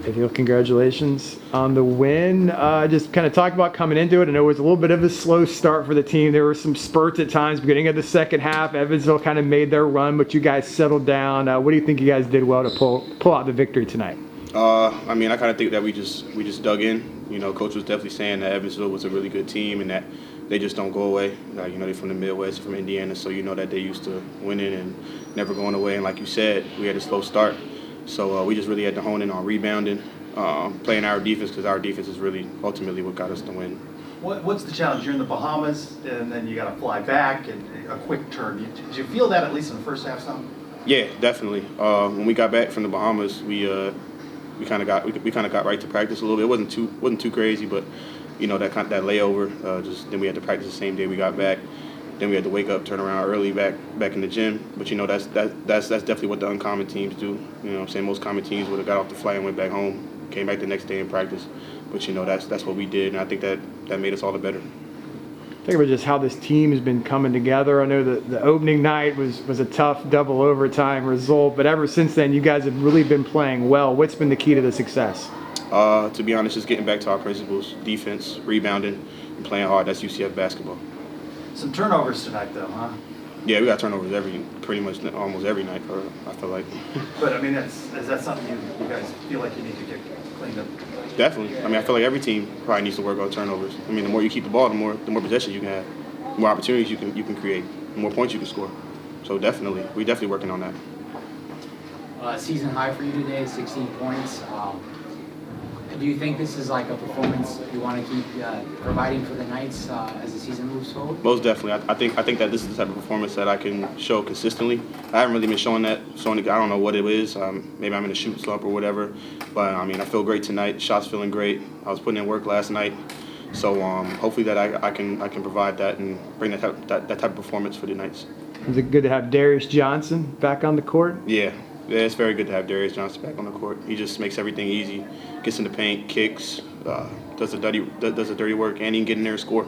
Ithiel, congratulations on the win. Just kind of talk about coming into it. I know it was a little bit of a slow start for the team. There were some spurts at times beginning of the second half. Evansville kind of made their run, but you guys settled down. What do you think you guys did well to pull out the victory tonight? I mean, I kind of think that we just dug in. You know, Coach was definitely saying that Evansville was a really good team and that they just don't go away. You know, they're from the Midwest, from Indiana, so you know that they used to winning and never going away. And like you said, we had a slow start. So we just really had to hone in on rebounding, playing our defense, because our defense is really ultimately what got us the win. What's the challenge? You're in the Bahamas, and then you got to fly back and a quick turn. Did you feel that at least in the first half? Some? Yeah, definitely. When we got back from the Bahamas, we kind of got right to practice a little bit. It wasn't too crazy, but you know that layover. Just then we had to practice the same day we got back. Then we had to wake up, turn around early back in the gym. But you know that's definitely what the uncommon teams do. You know what I'm saying? Most common teams would have got off the flight and went back home, came back the next day and practice. But you know that's what we did, and I think that made us all the better. Think about just how this team has been coming together. I know that the opening night was a tough double overtime result, but ever since then you guys have really been playing well. What's been the key to the success? To be honest, just getting back to our principles: defense, rebounding, and playing hard. That's UCF basketball. Some turnovers tonight, though, huh? Yeah, we got turnovers pretty much almost every night. I feel like. But I mean, is that something you guys feel like you need to get cleaned up? Definitely. I mean, I feel like every team probably needs to work on turnovers. I mean, the more you keep the ball, the more possession you can have, the more opportunities you can create, the more points you can score. So we're definitely working on that. Season high for you today, 16 points. Do you think this is like a performance you want to keep providing for the Knights as the season moves forward? Most definitely. I think that this is the type of performance that I can show consistently. I haven't really been showing it. I don't know what it is. Maybe I'm in a shooting slump or whatever. But I mean, I feel great tonight. Shots feeling great. I was putting in work last night. So hopefully that I can provide that and bring that type of performance for the Knights. Is it good to have Darius Johnson back on the court? Yeah, it's very good to have Darius Johnson back on the court. He just makes everything easy. Gets in the paint, kicks, does the dirty work, and he can get in there and score.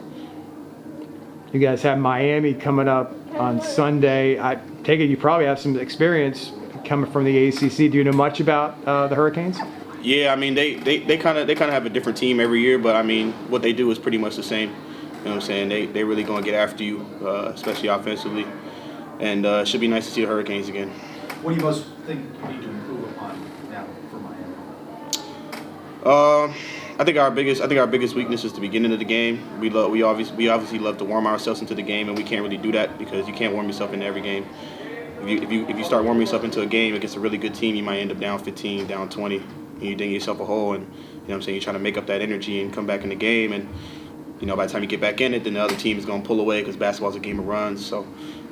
You guys have Miami coming up on Sunday. I take it you probably have some experience coming from the ACC. Do you know much about the Hurricanes? Yeah, I mean they kind of have a different team every year, but I mean what they do is pretty much the same. You know what I'm saying? They really gonna get after you, especially offensively, and it should be nice to see the Hurricanes again. What do you most think you need to improve upon now for Miami? I think our biggest weakness is the beginning of the game. We obviously love to warm ourselves into the game, and we can't really do that because you can't warm yourself into every game. If you start warming yourself into a game against a really good team, you might end up down 15, down 20, and you dig yourself a hole. And you know what I'm saying, you're trying to make up that energy and come back in the game. And you know, by the time you get back in it, then the other team is going to pull away because basketball's a game of runs. So,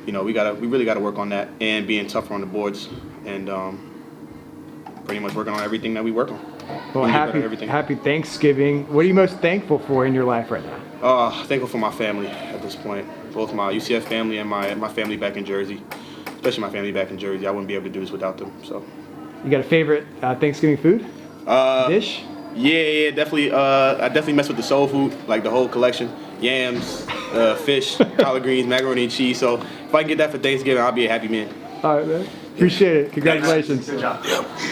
you know, we really got to work on that and being tougher on the boards and pretty much working on everything that we work on. Well, happy Thanksgiving. What are you most thankful for in your life right now? Thankful for my family at this point, both my UCF family and my family back in Jersey, especially my family back in Jersey. I wouldn't be able to do this without them. So, you got a favorite Thanksgiving food? Dish? Yeah, definitely. I definitely mess with the soul food, like the whole collection: yams, fish, collard greens, macaroni and cheese. So if I can get that for Thanksgiving, I'll be a happy man. All right, man. Appreciate it. Congratulations. Good job.